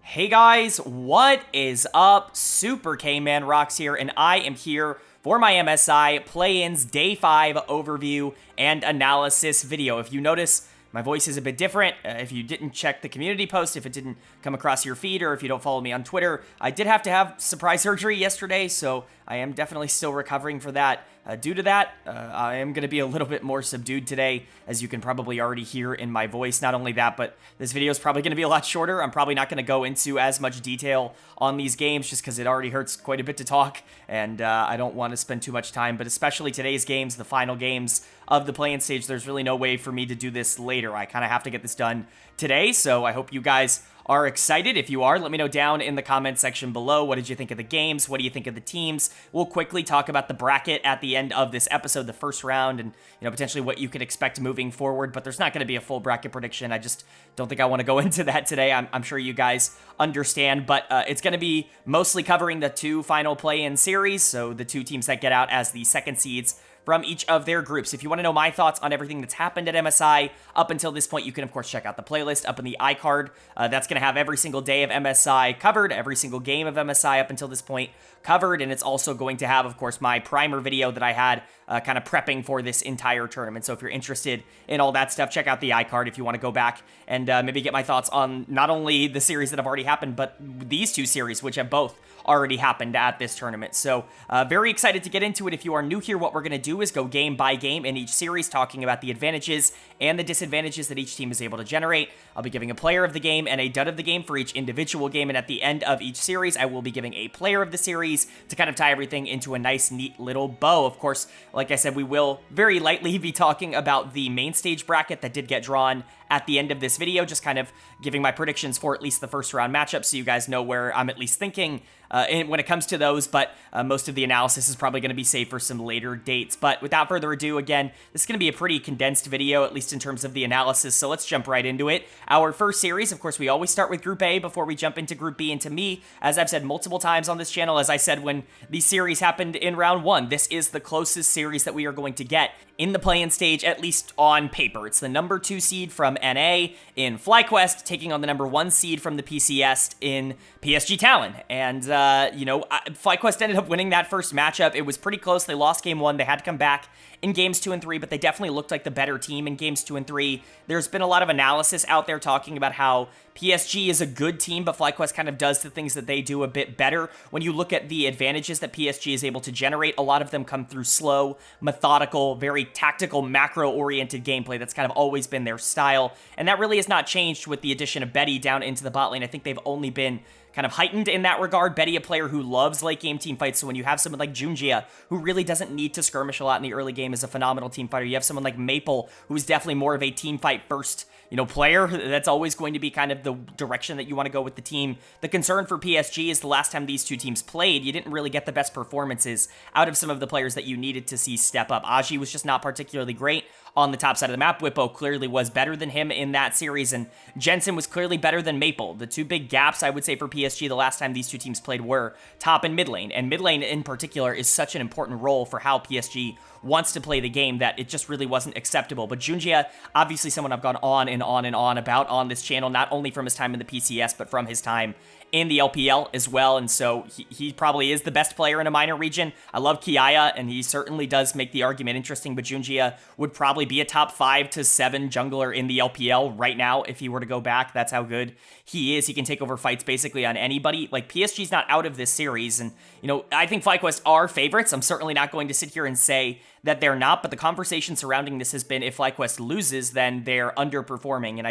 Hey guys, what is up? Super K-Man Rocks here, and I am here for my MSI Play-Ins Day 5 overview and analysis video. If you notice, my voice is a bit different. If you didn't check the community post, if it didn't come across your feed, or if you don't follow me on Twitter, I did have to have surprise surgery yesterday, so I am definitely still recovering for that. Due to that, I am going to be a little bit more subdued today, as you can probably already hear in my voice. Not only that, but this video is probably going to be a lot shorter. I'm probably not going to go into as much detail on these games, just because it already hurts quite a bit to talk, and I don't want to spend too much time. But especially today's games, the final games of the play-in stage, there's really no way for me to do this later. I kind of have to get this done today, so I hope you guys are excited. If you are, let me know down in the comment section below. What did you think of the games? What do you think of the teams? We'll quickly talk about the bracket at the end of this episode, the first round, and potentially what you could expect moving forward. But there's not going to be a full bracket prediction. I just don't think I want to go into that today. I'm sure you guys understand, but it's going to be mostly covering the two final play-in series, so the two teams that get out as the second seeds from each of their groups. If you want to know my thoughts on everything that's happened at MSI up until this point, you can, of course, check out the playlist up in the iCard. That's going to have every single day of MSI covered, every single game of MSI up until this point covered, and it's also going to have, of course, my primer video that I had kind of prepping for this entire tournament. So if you're interested in all that stuff, check out the iCard if you want to go back and maybe get my thoughts on not only the series that have already happened, but these two series, which have both already happened at this tournament. So very excited to get into it. If you are new here, what we're going to do is go game by game in each series, talking about the advantages and the disadvantages that each team is able to generate. I'll be giving a player of the game and a dud of the game for each individual game, and at the end of each series, I will be giving a player of the series to kind of tie everything into a nice, neat little bow. Of course, like I said, we will very lightly be talking about the main stage bracket that did get drawn at the end of this video, just kind of giving my predictions for at least the first round matchup, so you guys know where I'm at least thinking when it comes to those, but most of the analysis is probably going to be saved for some later dates. But without further ado, again, this is going to be a pretty condensed video, at least in terms of the analysis, so let's jump right into it. Our first series, of course, we always start with Group A before we jump into Group B, and to me, as I've said multiple times on this channel, as I said when the series happened in round one, this is the closest series that we are going to get in the play-in stage, at least on paper. It's the number 2 seed from NA in FlyQuest, taking on the number 1 seed from the PCS in PSG Talon. And, FlyQuest ended up winning that first matchup. It was pretty close. They lost game 1. They had to come back in games 2 and 3, but they definitely looked like the better team in games 2 and 3. There's been a lot of analysis out there talking about how PSG is a good team, but FlyQuest kind of does the things that they do a bit better. When you look at the advantages that PSG is able to generate, a lot of them come through slow, methodical, very tactical, macro-oriented gameplay. That's kind of always been their style, and that really has not changed with the addition of Betty down into the bot lane. I think they've only been kind of heightened in that regard. Betty, a player who loves late game team fights, so when you have someone like Junjia, who really doesn't need to skirmish a lot in the early game, is a phenomenal team fighter. You have someone like Maple, who's definitely more of a team fight first player. That's always going to be kind of the direction that you want to go with the team. The concern for PSG is the last time these two teams played, you didn't really get the best performances out of some of the players that you needed to see step up. Aji was just not particularly great on the top side of the map. Whippo clearly was better than him in that series, and Jensen was clearly better than Maple. The two big gaps, I would say, for PSG the last time these two teams played were top and mid lane, and mid lane in particular is such an important role for how PSG wants to play the game that it just really wasn't acceptable. But Junjia, obviously someone I've gone on and on and on about on this channel, not only from his time in the PCS, but from his time in the LPL as well, and so he probably is the best player in a minor region. I love Kiaya, and he certainly does make the argument interesting, but Junjia would probably be a top 5 to 7 jungler in the LPL right now if he were to go back. That's how good he is. He can take over fights basically on anybody. Like, PSG's not out of this series, and, I think FlyQuest are favorites. I'm certainly not going to sit here and say that they're not, but the conversation surrounding this has been, if FlyQuest loses, then they're underperforming, and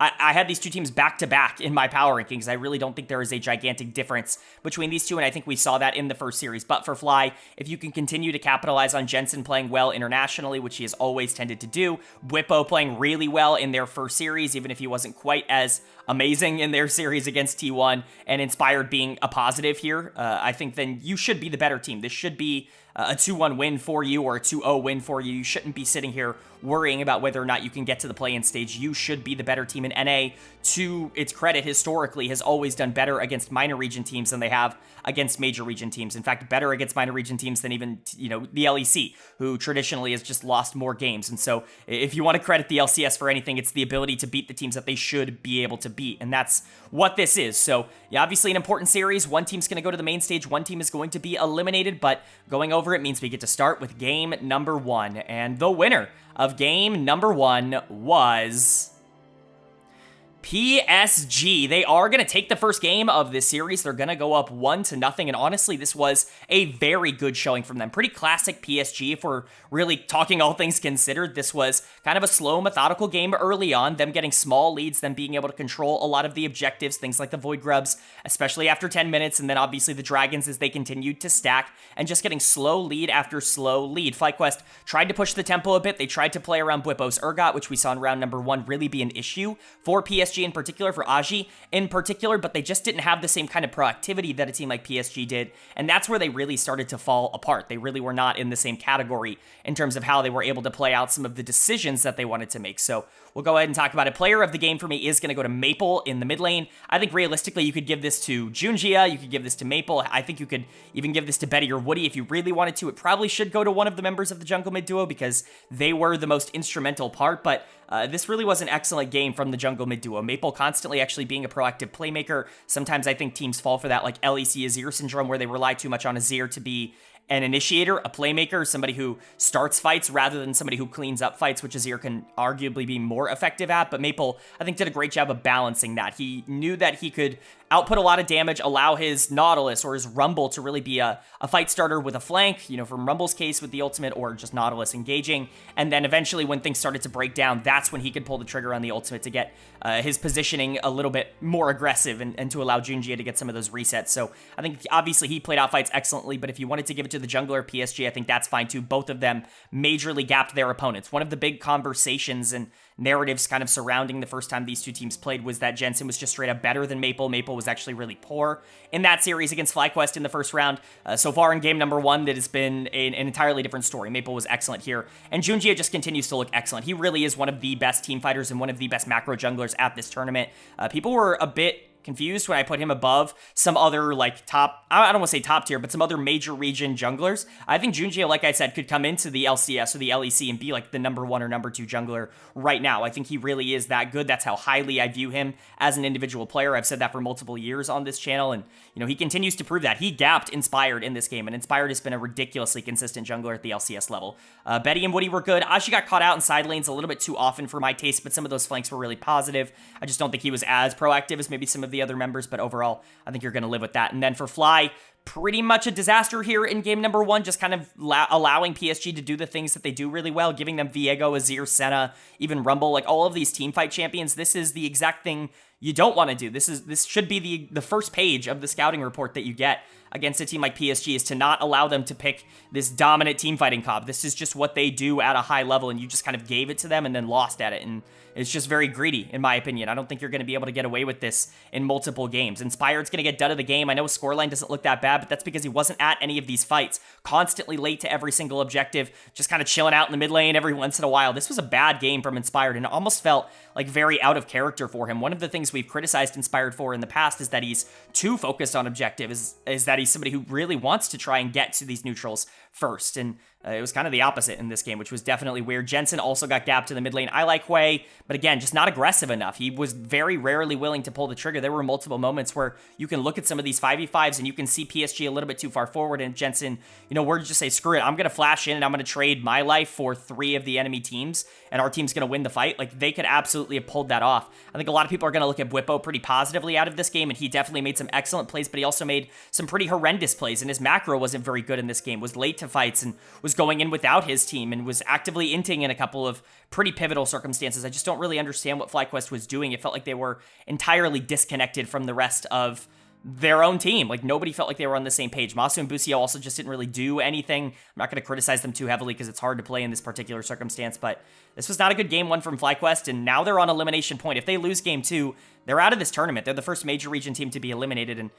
I had these two teams back-to-back in my power rankings. I really don't think there is a gigantic difference between these two, and I think we saw that in the first series. But for Fly, if you can continue to capitalize on Jensen playing well internationally, which he has always tended to do, Whippo playing really well in their first series, even if he wasn't quite as amazing in their series against T1, and Inspired being a positive here, I think then you should be the better team. This should be a 2-1 win for you or a 2-0 win for you. You shouldn't be sitting here worrying about whether or not you can get to the play-in stage. You should be the better team, in NA, to its credit, historically, has always done better against minor region teams than they have against major region teams. In fact, better against minor region teams than even, the LEC, who traditionally has just lost more games. And so if you want to credit the LCS for anything, it's the ability to beat the teams that they should be able to beat. And that's what this is. So yeah, obviously an important series. One team's going to go to the main stage. One team is going to be eliminated, but going over it means we get to start with game number 1. And the winner of game number 1 was PSG. They are going to take the first game of this series. They're going to go up 1-0, and honestly, this was a very good showing from them. Pretty classic PSG, if we're really talking all things considered. This was kind of a slow, methodical game early on, them getting small leads, them being able to control a lot of the objectives, things like the Void Grubs, especially after 10 minutes, and then obviously the Dragons as they continued to stack, and just getting slow lead after slow lead. FlyQuest tried to push the tempo a bit. They tried to play around Bwipo's Urgot, which we saw in round number 1 really be an issue for PSG in particular, for Aji in particular, but they just didn't have the same kind of proactivity that a team like PSG did, and that's where they really started to fall apart. They really were not in the same category in terms of how they were able to play out some of the decisions that they wanted to make. So we'll go ahead and talk about it. Player of the game for me is going to go to Maple in the mid lane. I think realistically you could give this to Junjia, you could give this to Maple. I think you could even give this to Betty or Woody if you really wanted to. It probably should go to one of the members of the jungle mid duo because they were the most instrumental part, but this really was an excellent game from the jungle mid duo. Maple constantly actually being a proactive playmaker. Sometimes I think teams fall for that, like LEC Azir syndrome, where they rely too much on Azir to be an initiator, a playmaker, somebody who starts fights rather than somebody who cleans up fights, which Azir can arguably be more effective at. But Maple, I think, did a great job of balancing that. He knew that he could output a lot of damage, allow his Nautilus or his Rumble to really be a fight starter with a flank, from Rumble's case with the ultimate, or just Nautilus engaging. And then eventually when things started to break down, that's when he could pull the trigger on the ultimate to get his positioning a little bit more aggressive and to allow Junjia to get some of those resets. So I think obviously he played out fights excellently, but if you wanted to give it to the jungler PSG, I think that's fine too. Both of them majorly gapped their opponents. One of the big conversations and narratives kind of surrounding the first time these two teams played was that Jensen was just straight up better than Maple. Maple was actually really poor in that series against FlyQuest in the first round. So far in game number 1, that has been an entirely different story. Maple was excellent here, and Junjia just continues to look excellent. He really is one of the best team fighters and one of the best macro junglers at this tournament. People were a bit confused when I put him above some other top, I don't want to say top tier, but some other major region junglers. I think Junjia, like I said, could come into the LCS or the LEC and be like the number 1 or number 2 jungler right now. I think he really is that good. That's how highly I view him as an individual player. I've said that for multiple years on this channel, and he continues to prove that. He gapped Inspired in this game, and Inspired has been a ridiculously consistent jungler at the LCS level. Betty and Woody were good. Ashi got caught out in side lanes a little bit too often for my taste, but some of those flanks were really positive. I just don't think he was as proactive as maybe some of the other members, but overall, I think you're going to live with that. And then for Fly, pretty much a disaster here in game number 1, just kind of allowing PSG to do the things that they do really well, giving them Viego, Azir, Senna, even Rumble, like all of these team fight champions. This is the exact thing you don't want to do. This should be the first page of the scouting report that you get against a team like PSG, is to not allow them to pick this dominant team fighting comp. This is just what they do at a high level, and you just kind of gave it to them and then lost at it, and it's just very greedy, in my opinion. I don't think you're going to be able to get away with this in multiple games. Inspired's going to get done of the game. I know his scoreline doesn't look that bad, but that's because he wasn't at any of these fights. Constantly late to every single objective, just kind of chilling out in the mid lane every once in a while. This was a bad game from Inspired, and it almost felt like very out of character for him. One of the things we've criticized Inspired for in the past is that he's too focused on objective, is that he's somebody who really wants to try and get to these neutrals first, and it was kind of the opposite in this game, which was definitely weird. Jensen also got gapped in the mid lane. I like Hui, but again, just not aggressive enough. He was very rarely willing to pull the trigger. There were multiple moments where you can look at some of these 5v5s and you can see PSG a little bit too far forward, and Jensen, we're just say, screw it, I'm going to flash in and I'm going to trade my life for 3 of the enemy teams, and our team's going to win the fight. Like, they could absolutely have pulled that off. I think a lot of people are going to look at Bwipo pretty positively out of this game, and he definitely made some excellent plays, but he also made some pretty horrendous plays, and his macro wasn't very good in this game, was late to fights, and was going in without his team, and was actively inting in a couple of pretty pivotal circumstances. I just don't really understand what FlyQuest was doing. It felt like they were entirely disconnected from the rest of their own team. Like, nobody felt like they were on the same page. Masu and Busio also just didn't really do anything. I'm not going to criticize them too heavily because it's hard to play in this particular circumstance, but this was not a good game one from FlyQuest, and now they're on elimination point. If they lose game two, they're out of this tournament. They're the first major region team to be eliminated, and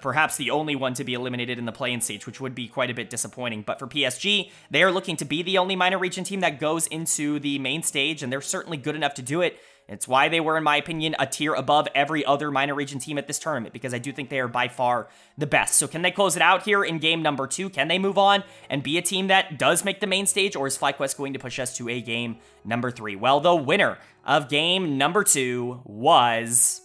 perhaps the only one to be eliminated in the play-in stage, which would be quite a bit disappointing. But for PSG, they are looking to be the only minor region team that goes into the main stage, and they're certainly good enough to do it. It's why they were, in my opinion, a tier above every other minor region team at this tournament, because I do think they are by far the best. So can they close it out here in game number 2? Can they move on and be a team that does make the main stage, or is FlyQuest going to push us to a game number 3? Well, the winner of game number 2 was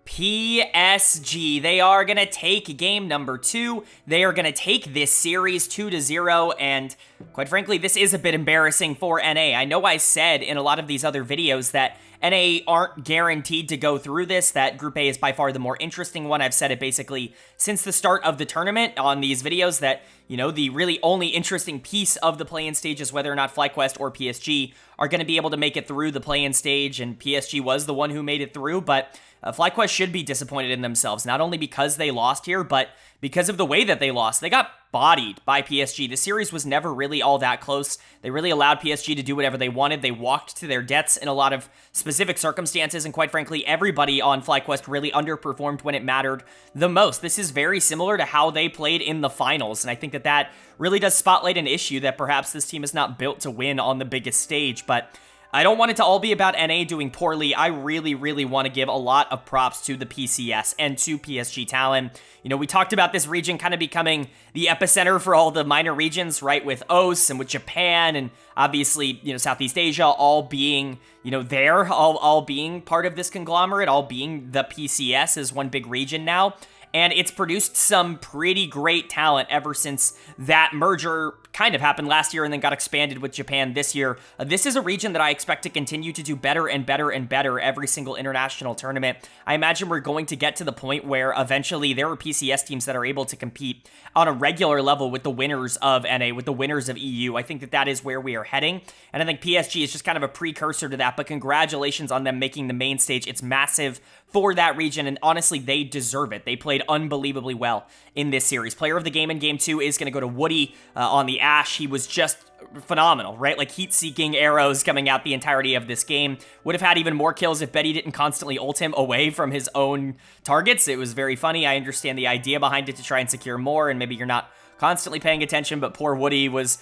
PSG. They are going to take game number 2. They are going to take this series 2-0, and quite frankly, this is a bit embarrassing for NA. I know I said in a lot of these other videos that NA aren't guaranteed to go through this, that Group A is by far the more interesting one. I've said it basically since the start of the tournament on these videos that, you know, the really only interesting piece of the play-in stage is whether or not FlyQuest or PSG are going to be able to make it through the play-in stage, and PSG was the one who made it through, but FlyQuest should be disappointed in themselves, not only because they lost here, but because of the way that they lost. They got bodied by PSG. The series was never really all that close. They really allowed PSG to do whatever they wanted. They walked to their deaths in a lot of specific circumstances, and quite frankly, everybody on FlyQuest really underperformed when it mattered the most. This is very similar to how they played in the finals, and I think that that really does spotlight an issue that perhaps this team is not built to win on the biggest stage, but I don't want it to all be about NA doing poorly. I really, really want to give a lot of props to the PCS and to PSG Talon. You know, we talked about this region kind of becoming the epicenter for all the minor regions, right? With OS and with Japan and obviously, you know, Southeast Asia all being, you know, there, all being part of this conglomerate, all being the PCS as one big region now. And it's produced some pretty great talent ever since that merger kind of happened last year and then got expanded with Japan this year. This is a region that I expect to continue to do better and better and better every single international tournament. I imagine we're going to get to the point where eventually there are PCS teams that are able to compete on a regular level with the winners of NA, with the winners of EU. I think that that is where we are heading. And I think PSG is just kind of a precursor to that, but congratulations on them making the main stage. It's massive for that region, and honestly, they deserve it. They played unbelievably well in this series. Player of the game in Game 2 is going to go to Woody on the Ashe. He was just phenomenal, right? Like heat-seeking arrows coming out the entirety of this game. Would have had even more kills if Betty didn't constantly ult him away from his own targets. It was very funny. I understand the idea behind it to try and secure more, and maybe you're not constantly paying attention, but poor Woody was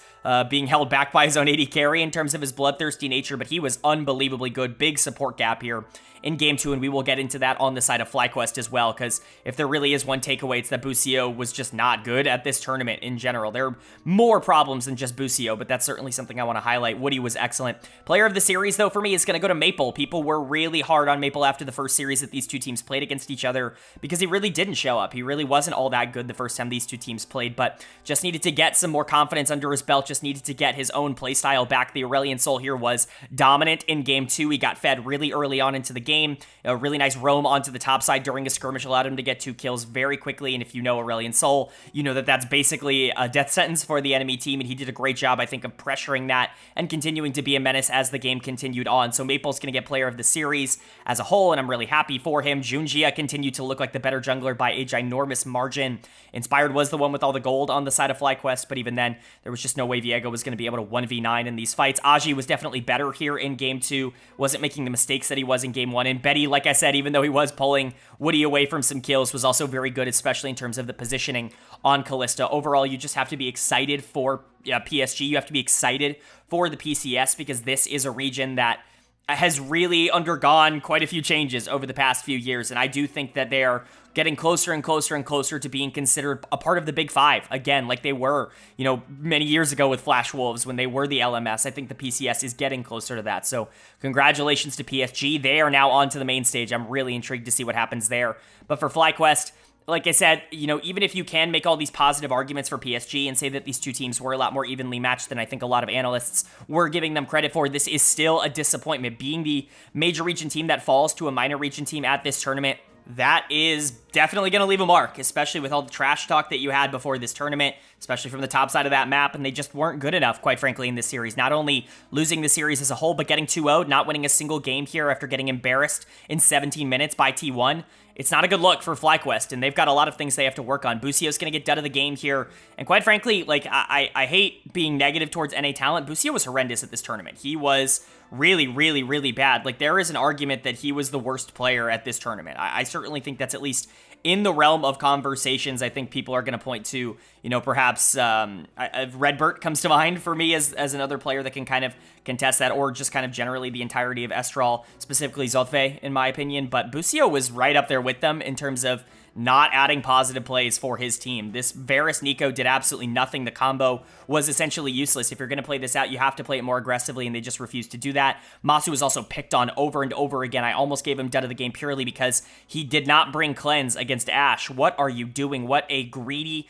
being held back by his own AD carry in terms of his bloodthirsty nature, but he was unbelievably good. Big support gap here in Game 2, and we will get into that on the side of FlyQuest as well, because if there really is one takeaway, it's that Busio was just not good at this tournament in general. There are more problems than just Busio, but that's certainly something I want to highlight. Woody was excellent. Player of the series, though, for me, is going to go to Maple. People were really hard on Maple after the first series that these two teams played against each other, because he really didn't show up. He really wasn't all that good the first time these two teams played, but just needed to get some more confidence under his belt, just needed to get his own playstyle back. The Aurelion Sol here was dominant in Game 2. He got fed really early on into the game. A really nice roam onto the top side during a skirmish allowed him to get 2 kills very quickly, and if you know Aurelion Sol, you know that that's basically a death sentence for the enemy team, and he did a great job, I think, of pressuring that and continuing to be a menace as the game continued on. So Maple's going to get player of the series as a whole, and I'm really happy for him. Junjia continued to look like the better jungler by a ginormous margin. Inspired was the one with all the gold on the side of FlyQuest, but even then, there was just no way Viego was going to be able to 1v9 in these fights. Aji was definitely better here in Game 2, wasn't making the mistakes that he was in Game 1, and Betty, like I said, even though he was pulling Woody away from some kills, was also very good, especially in terms of the positioning on Kalista. Overall, you just have to be excited for PSG. You have to be excited for the PCS, because this is a region that has really undergone quite a few changes over the past few years, and I do think that they are getting closer and closer and closer to being considered a part of the Big Five, again, like they were, you know, many years ago with Flash Wolves when they were the LMS. I think the PCS is getting closer to that, so congratulations to PSG. They are now on to the main stage. I'm really intrigued to see what happens there. But for FlyQuest, like I said, you know, even if you can make all these positive arguments for PSG and say that these two teams were a lot more evenly matched than I think a lot of analysts were giving them credit for, this is still a disappointment. Being the major region team that falls to a minor region team at this tournament, that is definitely going to leave a mark, especially with all the trash talk that you had before this tournament, especially from the top side of that map, and they just weren't good enough, quite frankly, in this series. Not only losing the series as a whole, but getting 2-0'd, not winning a single game here after getting embarrassed in 17 minutes by T1. it's not a good look for FlyQuest, and they've got a lot of things they have to work on. Busio's going to get done of the game here, and quite frankly, like, I hate being negative towards NA Talent. Busio was horrendous at this tournament. He was really, really, really bad. Like, there is an argument that he was the worst player at this tournament. I certainly think that's at least in the realm of conversations. I think people are going to point to, perhaps Redbert comes to mind for me as another player that can kind of contest that, or just kind of generally the entirety of Estral, specifically Zotve, in my opinion. But Busio was right up there with them in terms of not adding positive plays for his team. This Varus Nico did absolutely nothing. The combo was essentially useless. If you're going to play this out, you have to play it more aggressively, and they just refused to do that. Masu was also picked on over and over again. I almost gave him done of the game purely because he did not bring cleanse against Ashe. What are you doing? What a greedy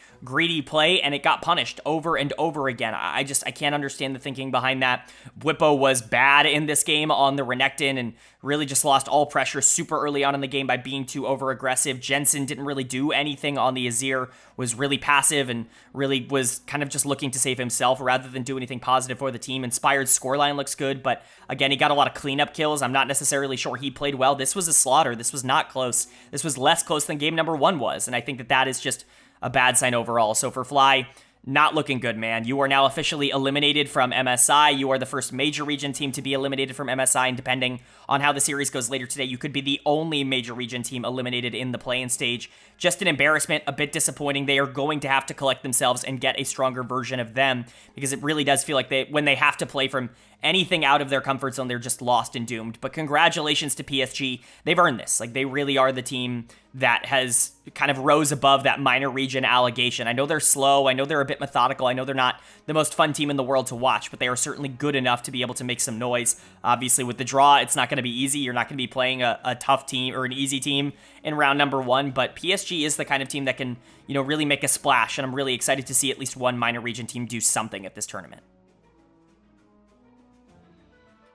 play, and it got punished over and over again. I can't understand the thinking behind that. Bwipo was bad in this game on the Renekton and really just lost all pressure super early on in the game by being too over-aggressive. Jensen didn't really do anything on the Azir, was really passive and really was kind of just looking to save himself rather than do anything positive for the team. Inspired's scoreline looks good, but again, he got a lot of cleanup kills. I'm not necessarily sure he played well. This was a slaughter. This was not close. This was less close than game number 1 was, and I think that is just a bad sign overall. So for Fly, not looking good, man. You are now officially eliminated from MSI. You are the first major region team to be eliminated from MSI, and depending on how the series goes later today, you could be the only major region team eliminated in the play-in stage. Just an embarrassment, a bit disappointing. They are going to have to collect themselves and get a stronger version of them, because it really does feel like when they have to play from anything out of their comfort zone, they're just lost and doomed. But congratulations to PSG. They've earned this. Like, they really are the team that has kind of rose above that minor region allegation. I know they're slow. I know they're a bit methodical. I know they're not the most fun team in the world to watch, but they are certainly good enough to be able to make some noise. Obviously, with the draw, it's not going to be easy. You're not going to be playing a tough team or an easy team in round number 1, but PSG is the kind of team that can, really make a splash, and I'm really excited to see at least one minor region team do something at this tournament.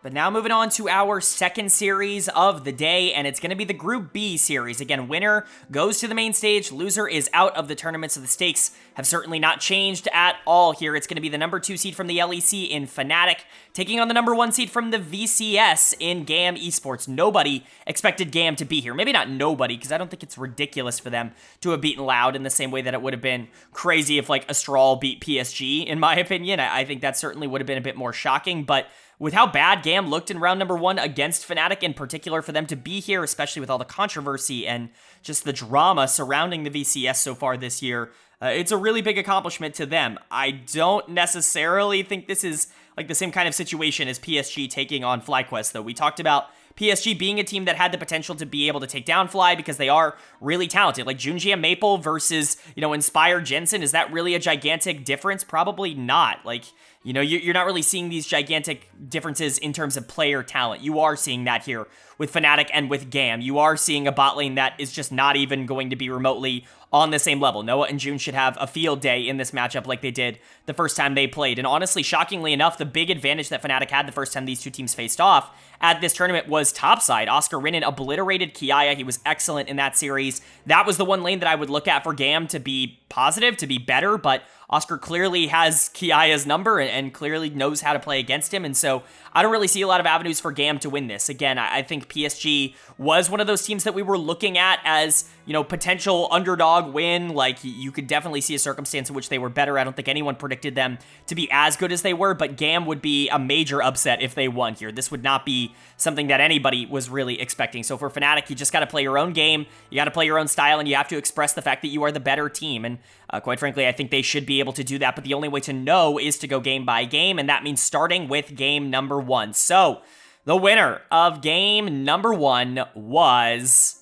But now moving on to our second series of the day, and it's going to be the Group B series. Again, winner goes to the main stage, loser is out of the tournament, so the stakes have certainly not changed at all here. It's going to be the number 2 seed from the LEC in Fnatic, taking on the number 1 seed from the VCS in GAM Esports. Nobody expected GAM to be here. Maybe not nobody, because I don't think it's ridiculous for them to have beaten Loud in the same way that it would have been crazy if, like, Astral beat PSG, in my opinion. I think that certainly would have been a bit more shocking, but with how bad GAM looked in round number 1 against Fnatic in particular, for them to be here, especially with all the controversy and just the drama surrounding the VCS so far this year, it's a really big accomplishment to them. I don't necessarily think this is like the same kind of situation as PSG taking on FlyQuest, though. We talked about PSG being a team that had the potential to be able to take down Fly because they are really talented. Like Junji and Maple versus, Inspired Jensen, is that really a gigantic difference? Probably not. Like, you're not really seeing these gigantic differences in terms of player talent. You are seeing that here with Fnatic and with GAM. You are seeing a bot lane that is just not even going to be remotely on the same level. Noah and June should have a field day in this matchup like they did the first time they played. And honestly, shockingly enough, the big advantage that Fnatic had the first time these two teams faced off at this tournament was topside. Oscar Rinnan obliterated Kiaya. He was excellent in that series. That was the one lane that I would look at for GAM to be positive, to be better, but Oscar clearly has Kiaya's number and clearly knows how to play against him, and so I don't really see a lot of avenues for GAM to win this. Again, I think PSG was one of those teams that we were looking at as, potential underdog win. Like, you could definitely see a circumstance in which they were better. I don't think anyone predicted them to be as good as they were, but GAM would be a major upset if they won here. This would not be something that anybody was really expecting. So for Fnatic, you just got to play your own game, you got to play your own style, and you have to express the fact that you are the better team. And quite frankly, I think they should be able to do that, but the only way to know is to go game by game, and that means starting with game number 1. So the winner of game number 1 was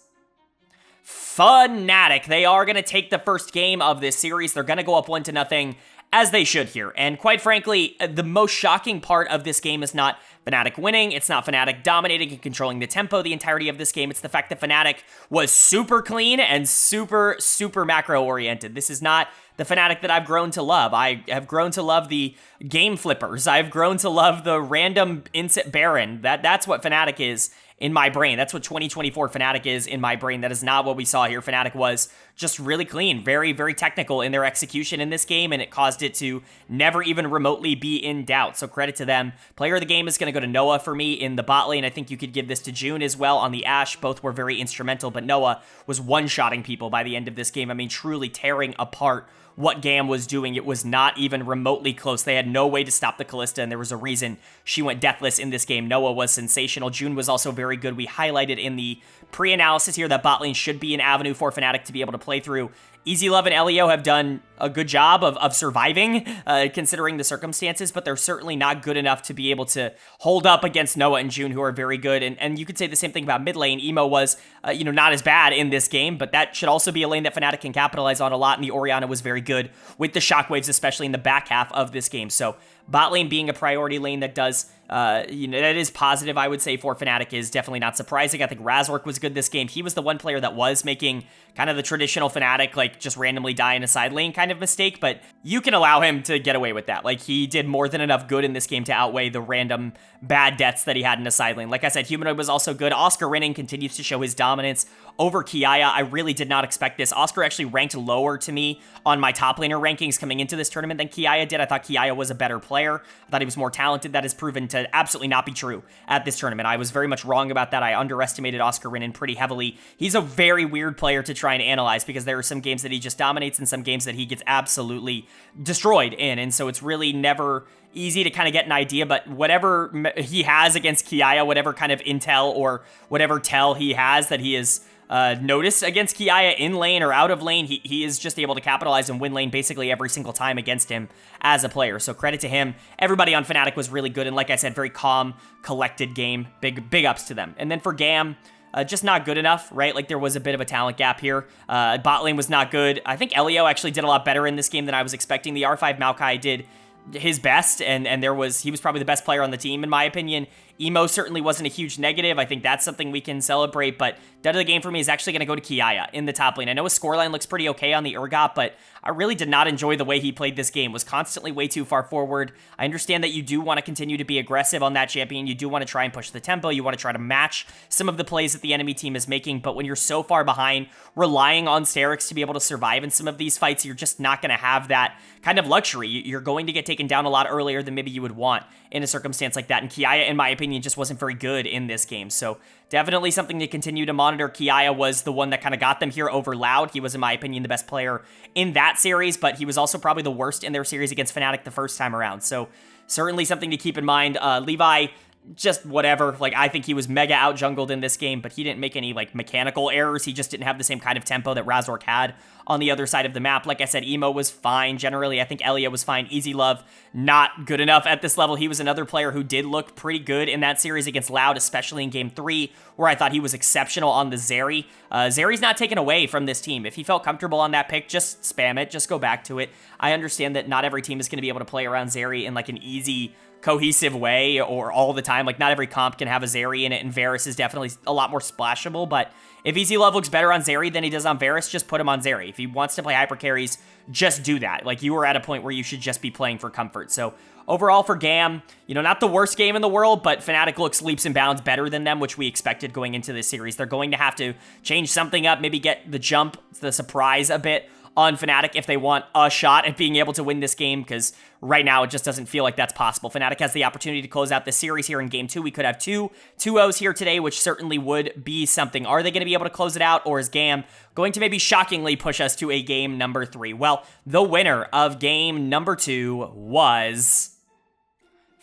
Fnatic. They are going to take the first game of this series. They're going to go up 1-0, as they should here. And quite frankly, the most shocking part of this game is not Fnatic winning. It's not Fnatic dominating and controlling the tempo the entirety of this game. It's the fact that Fnatic was super clean and super macro-oriented. This is not the Fnatic that I've grown to love. I have grown to love the game flippers. I've grown to love the random inset Baron. That's what Fnatic is in my brain. That's what 2024 Fnatic is in my brain. That is not what we saw here. Fnatic was just really clean, very, very technical in their execution in this game, and it caused it to never even remotely be in doubt. So credit to them. Player of the game is going to go to Noah for me in the bot lane. I think you could give this to June as well on the Ashe. Both were very instrumental, but Noah was one-shotting people by the end of this game. I mean, truly tearing apart what GAM was doing. It was not even remotely close. They had no way to stop the Kalista, and there was a reason she went deathless in this game. Noah was sensational. June was also very good. We highlighted in the pre-analysis here that bot lane should be an avenue for Fnatic to be able to play through. Easy Love and Elio have done a good job of surviving, considering the circumstances, but they're certainly not good enough to be able to hold up against Noah and June, who are very good. And you could say the same thing about mid lane. Emo was, not as bad in this game, but that should also be a lane that Fnatic can capitalize on a lot, and the Orianna was very good with the shockwaves, especially in the back half of this game. So bot lane being a priority lane that does, that is positive, I would say, for Fnatic is definitely not surprising. I think Razork was good this game. He was the one player that was making kind of the traditional Fnatic, like, just randomly die in a side lane kind of mistake, but you can allow him to get away with that. Like, he did more than enough good in this game to outweigh the random bad deaths that he had in a side lane. Like I said, Humanoid was also good. Oscar Rinning continues to show his dominance over Kiaya. I really did not expect this. Oscar actually ranked lower to me on my top laner rankings coming into this tournament than Kiaya did. I thought Kiaya was a better player. I thought he was more talented. That has proven to absolutely not be true at this tournament. I was very much wrong about that. I underestimated Oscar Rinnin pretty heavily. He's a very weird player to try and analyze because there are some games that he just dominates and some games that he gets absolutely destroyed in. And so it's really never easy to kind of get an idea, but whatever he has against Kiaya, whatever kind of intel or whatever tell he has that he is noticed against Kiaya in lane or out of lane, he is just able to capitalize and win lane basically every single time against him as a player. So credit to him. Everybody on Fnatic was really good, and like I said, very calm, collected game. Big ups to them. And then for GAM, just not good enough, right? Like, there was a bit of a talent gap here. Bot lane was not good. I think Elio actually did a lot better in this game than I was expecting. The R5 Maokai did his best, and he was probably the best player on the team, in my opinion. Emo certainly wasn't a huge negative. I think that's something we can celebrate, but dead of the game for me is actually going to go to Kiaya in the top lane. I know his scoreline looks pretty okay on the Urgot, but I really did not enjoy the way he played this game. Was constantly way too far forward. I understand that you do want to continue to be aggressive on that champion. You do want to try and push the tempo. You want to try to match some of the plays that the enemy team is making, but when you're so far behind, relying on Sterix to be able to survive in some of these fights, you're just not going to have that kind of luxury. You're going to get taken down a lot earlier than maybe you would want in a circumstance like that, and Kiaya, in my opinion, just wasn't very good in this game. So definitely something to continue to monitor. Kiaya was the one that kind of got them here over Loud. He was, in my opinion, the best player in that series, but he was also probably the worst in their series against Fnatic the first time around. So certainly something to keep in mind. Levi, just whatever. Like, I think he was mega out jungled in this game, but he didn't make any, like, mechanical errors. He just didn't have the same kind of tempo that Razork had on the other side of the map. Like I said, Emo was fine. Generally, I think Elia was fine. Easy Love, not good enough at this level. He was another player who did look pretty good in that series against Loud, especially in Game 3, where I thought he was exceptional on the Zeri. Zeri's not taken away from this team. If he felt comfortable on that pick, just spam it. Just go back to it. I understand that not every team is going to be able to play around Zeri in, like, an easy, cohesive way or all the time. Like, not every comp can have a Zeri in it, and Varus is definitely a lot more splashable, but if Easy Love looks better on Zeri than he does on Varus, just put him on Zeri. If he wants to play hyper carries, just do that. Like, you are at a point where you should just be playing for comfort. So overall for GAM, not the worst game in the world, but Fnatic looks leaps and bounds better than them, which we expected going into this series. They're going to have to change something up, maybe get the jump, the surprise a bit on Fnatic if they want a shot at being able to win this game, because right now it just doesn't feel like that's possible. Fnatic has the opportunity to close out this series here in Game 2. We could have two 2-0s here today, which certainly would be something. Are they going to be able to close it out, or is GAM going to maybe shockingly push us to a game number 3? Well, the winner of game number 2 was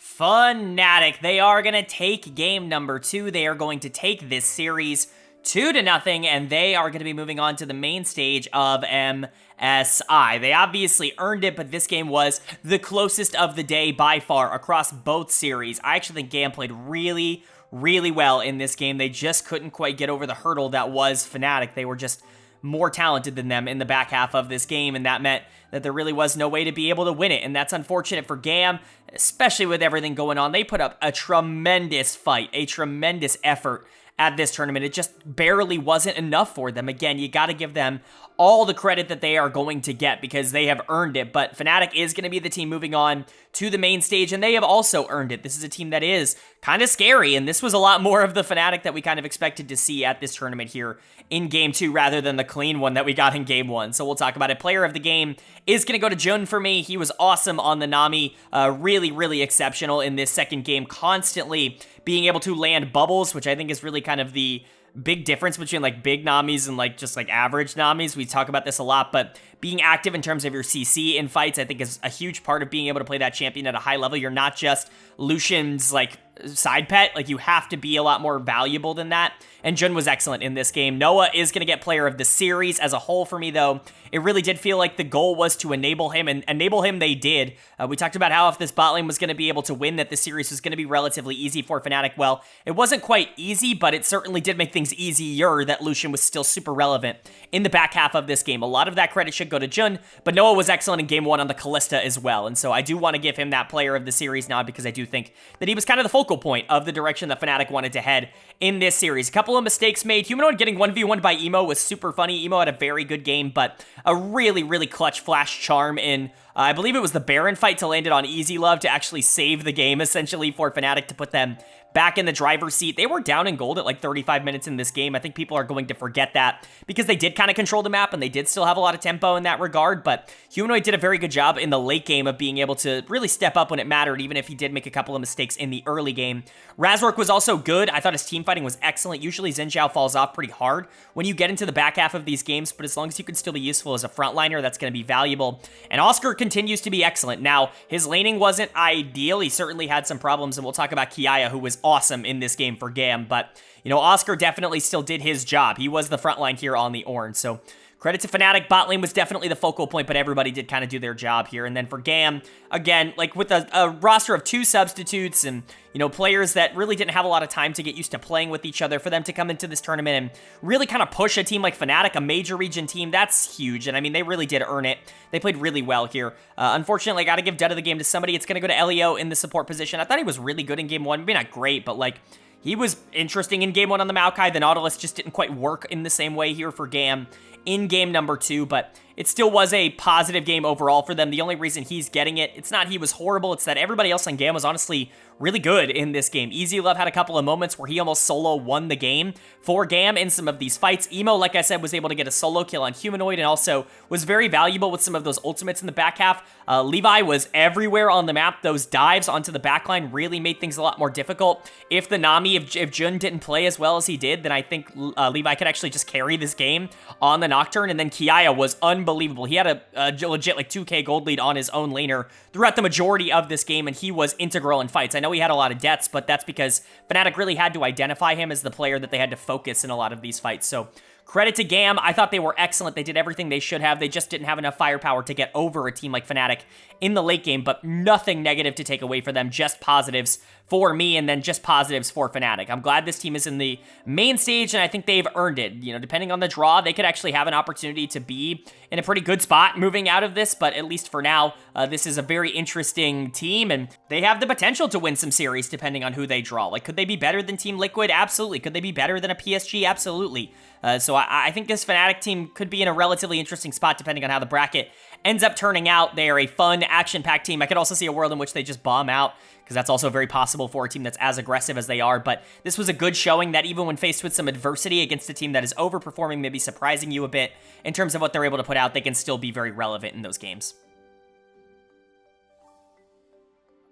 Fnatic. They are going to take game number 2. They are going to take this series 2-0, and they are going to be moving on to the main stage of MSI. They obviously earned it, but this game was the closest of the day by far across both series. I actually think GAM played really, really well in this game. They just couldn't quite get over the hurdle that was Fnatic. They were just more talented than them in the back half of this game, and that meant that there really was no way to be able to win it, and that's unfortunate for GAM, especially with everything going on. They put up a tremendous fight, a tremendous effort at this tournament. It just barely wasn't enough for them. Again, you got to give them all the credit that they are going to get because they have earned it. But Fnatic is going to be the team moving on to the main stage, and they have also earned it. This is a team that is kind of scary, and this was a lot more of the Fnatic that we kind of expected to see at this tournament here in Game 2 rather than the clean one that we got in Game 1. So we'll talk about it. Player of the game is going to go to Jun for me. He was awesome on the Nami. Really, really exceptional in this second game, constantly being able to land bubbles, which I think is really kind of the big difference between like big Namis and like just like average Namis. We talk about this a lot, but being active in terms of your CC in fights, I think is a huge part of being able to play that champion at a high level. You're not just Lucian's like side pet, like you have to be a lot more valuable than that. And Jun was excellent in this game. Noah is going to get player of the series as a whole for me, though. It really did feel like the goal was to enable him, and enable him they did. We talked about how if this bot lane was going to be able to win, that the series was going to be relatively easy for Fnatic. Well, it wasn't quite easy, but it certainly did make things easier that Lucian was still super relevant in the back half of this game. A lot of that credit should go to Jun, but Noah was excellent in Game 1 on the Callista as well, and so I do want to give him that player of the series now because I do think that he was kind of the focal point of the direction that Fnatic wanted to head in this series. A couple of mistakes made. Humanoid getting 1v1 by Emo was super funny. Emo had a very good game, but a really, really clutch flash charm in, I believe it was the Baron fight to land it on Easy Love to actually save the game, essentially, for Fnatic to put them back in the driver's seat. They were down in gold at like 35 minutes in this game. I think people are going to forget that because they did kind of control the map and they did still have a lot of tempo in that regard, but Humanoid did a very good job in the late game of being able to really step up when it mattered, even if he did make a couple of mistakes in the early game. Razork was also good. I thought his team fighting was excellent. Usually Xin Zhao falls off pretty hard when you get into the back half of these games, but as long as you can still be useful as a frontliner, that's going to be valuable. And Oscar continues to be excellent. Now, his laning wasn't ideal. He certainly had some problems, and we'll talk about Kiaya, who was awesome in this game for GAM, but, you know, Oscar definitely still did his job. He was the front line here on the Ornn, so credit to Fnatic. Bot lane was definitely the focal point, but everybody did kind of do their job here. And then for GAM, again, like with a roster of 2 substitutes and, you know, players that really didn't have a lot of time to get used to playing with each other, for them to come into this tournament and really kind of push a team like Fnatic, a major region team, that's huge. And I mean, they really did earn it. They played really well here. Unfortunately, I got to give dead of the game to somebody. It's going to go to Leo in the support position. I thought he was really good in Game 1. Maybe not great, but like, he was interesting in Game 1 on the Maokai. The Nautilus just didn't quite work in the same way here for GAM in game number 2, but it still was a positive game overall for them. The only reason he's getting it, it's not he was horrible, it's that everybody else on GAM was honestly really good in this game. Easy Love had a couple of moments where he almost solo won the game for GAM in some of these fights. Emo, like I said, was able to get a solo kill on Humanoid and also was very valuable with some of those ultimates in the back half. Levi was everywhere on the map. Those dives onto the backline really made things a lot more difficult. If the Nami, if Jun didn't play as well as he did, then I think Levi could actually just carry this game on the Nocturne. And then Kiaya was unbelievable. He had a legit like 2k gold lead on his own laner throughout the majority of this game, and he was integral in fights. I know he had a lot of deaths, but that's because Fnatic really had to identify him as the player that they had to focus in a lot of these fights. So credit to GAM. I thought they were excellent. They did everything they should have. They just didn't have enough firepower to get over a team like Fnatic in the late game, but nothing negative to take away for them. Just positives for me, and then just positives for Fnatic. I'm glad this team is in the main stage, and I think they've earned it. You know, depending on the draw, they could actually have an opportunity to be in a pretty good spot moving out of this, but at least for now, this is a very interesting team, and they have the potential to win some series depending on who they draw. Like, could they be better than Team Liquid? Absolutely. Could they be better than a PSG? Absolutely. So I think this Fnatic team could be in a relatively interesting spot depending on how the bracket ends up turning out. They are a fun, action-packed team. I could also see a world in which they just bomb out, because that's also very possible for a team that's as aggressive as they are. But this was a good showing that even when faced with some adversity against a team that is overperforming, maybe surprising you a bit in terms of what they're able to put out, they can still be very relevant in those games.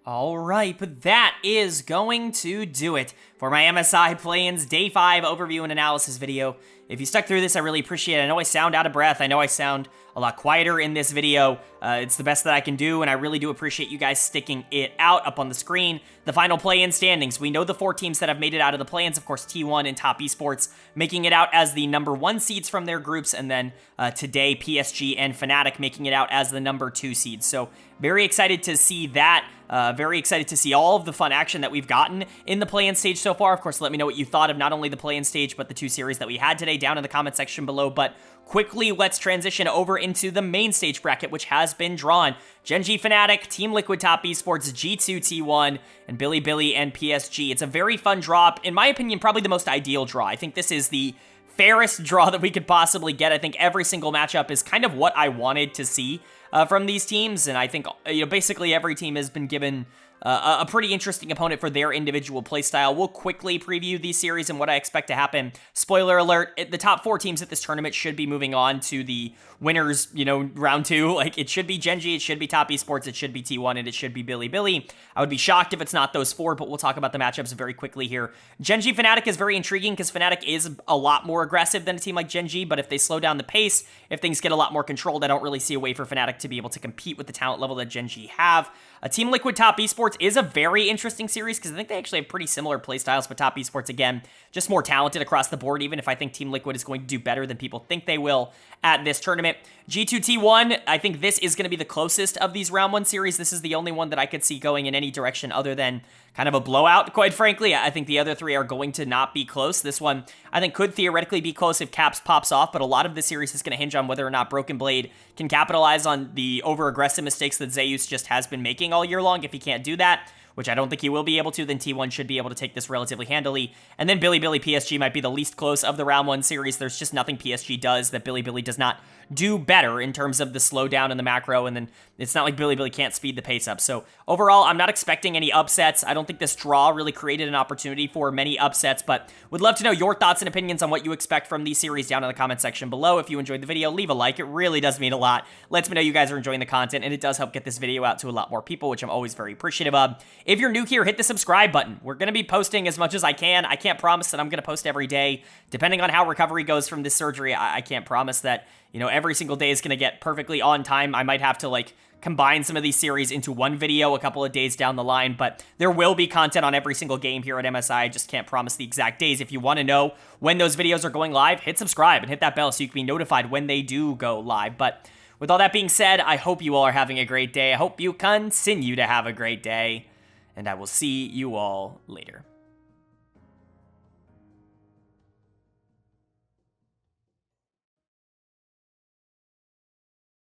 All right, but that is going to do it for my MSI Play-ins Day 5 overview and analysis video. If you stuck through this, I really appreciate it. I know I sound out of breath. I know I sound a lot quieter in this video. It's the best that I can do, and I really do appreciate you guys sticking it out. Up on the screen, the final play-in standings. We know the 4 teams that have made it out of the play-ins. Of course, T1 and Top Esports making it out as the number 1 seeds from their groups, and then today, PSG and Fnatic making it out as the number 2 seeds. So very excited to see that. Very excited to see all of the fun action that we've gotten in the play-in stage so far. Of course, let me know what you thought of not only the play-in stage, but the 2 series that we had today. today down in the comment section below, but quickly, let's transition over into the main stage bracket, which has been drawn. Gen.G Fnatic, Team Liquid Top Esports, G2 T1, and Bilibili and PSG. It's a very fun draw. In my opinion, probably the most ideal draw. I think this is the fairest draw that we could possibly get. I think every single matchup is kind of what I wanted to see from these teams, and I think basically every team has been given a pretty interesting opponent for their individual playstyle. We'll quickly preview these series and what I expect to happen. Spoiler alert, the top 4 teams at this tournament should be moving on to the winners, round 2. Like, it should be Gen.G, it should be Top Esports, it should be T1, and it should be Bilibili. I would be shocked if it's not those 4, but we'll talk about the matchups very quickly here. Gen.G Fnatic is very intriguing because Fnatic is a lot more aggressive than a team like Gen.G, but if they slow down the pace, if things get a lot more controlled, I don't really see a way for Fnatic to be able to compete with the talent level that Gen.G have. A Team Liquid Top Esports is a very interesting series because I think they actually have pretty similar playstyles, but Top Esports, again, just more talented across the board, even if I think Team Liquid is going to do better than people think they will at this tournament. G2 T1, I think this is going to be the closest of these round 1 series. This is the only one that I could see going in any direction other than kind of a blowout, quite frankly. I think the other 3 are going to not be close. This one, I think, could theoretically be close if Caps pops off, but a lot of this series is going to hinge on whether or not Broken Blade can capitalize on the over-aggressive mistakes that Zeus just has been making all year long. If he can't do that, which I don't think he will be able to, then T1 should be able to take this relatively handily. And then Bilibili PSG might be the least close of the round 1 series. There's just nothing PSG does that Bilibili does not do better in terms of the slowdown and the macro, and then it's not like Bilibili can't speed the pace up. So overall, I'm not expecting any upsets. I don't think this draw really created an opportunity for many upsets, but would love to know your thoughts and opinions on what you expect from these series down in the comment section below. If you enjoyed the video, leave a like. It really does mean a lot. Lets me know you guys are enjoying the content, and it does help get this video out to a lot more people, which I'm always very appreciative of. If you're new here, hit the subscribe button. We're going to be posting as much as I can. I can't promise that I'm going to post every day. Depending on how recovery goes from this surgery, I can't promise that, every single day is going to get perfectly on time. I might have to, combine some of these series into one video a couple of days down the line, but there will be content on every single game here at MSI. I just can't promise the exact days. If you want to know when those videos are going live, hit subscribe and hit that bell so you can be notified when they do go live. But with all that being said, I hope you all are having a great day. I hope you continue to have a great day, and I will see you all later.